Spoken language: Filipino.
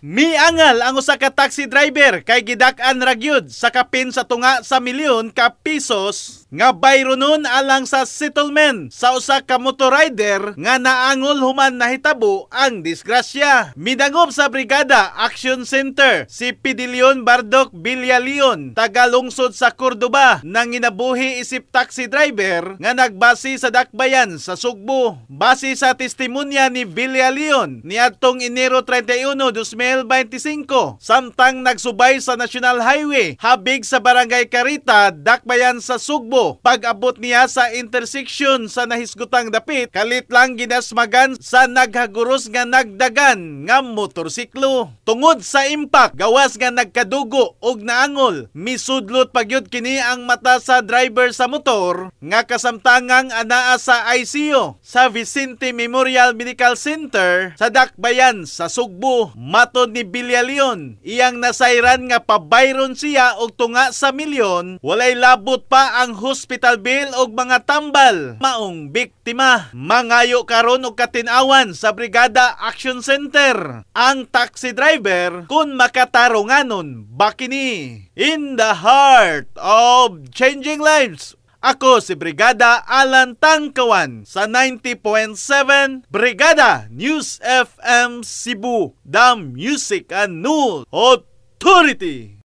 Miangal ang usa ka taxi driver kay gidak-an ra gyud sa kapin sa tunga sa milyon ka pesos nga bayro nun alang sa settlement sa usa ka motorrider nga naangol human nahitabo ang disgrasya. Midangop sa Brigada Action Center si Pidilion Bardoc Villaleon, taga lungsod sa Cordoba, nang ginabuhi isip taxi driver nga nagbase sa dakbayan sa Sugbo. Base sa testimonya ni Villaleon, niadtong Enero 31, 2025, samtang nagsubay sa National Highway habig sa Barangay Carita, dakbayan sa Sugbo. Pag-abot niya sa intersection sa nahisgutang dapit, kalit lang ginasmagan sa naghaguros nga nagdagan nga motorsiklo. Tungod sa impact, gawas nga nagkadugo og naangol, misudlot pagyud kini ang mata sa driver sa motor nga kasamtangang anaa sa ICU sa Vicente Memorial Medical Center sa dakbayan sa Sugbo. Matod ni Villaleon, iyang nasayran nga pabayron siya og tunga sa milyon, walay labot pa ang hospital bill og mga tambal maong biktima. Mangayo karon og katinawan sa Brigada Action Center ang taxi driver kung makatarunganon ba kini. In the heart of changing lives, ako si Brigada Alan Tangkawan sa 90.7 Brigada News FM Cebu, the Music and News Authority.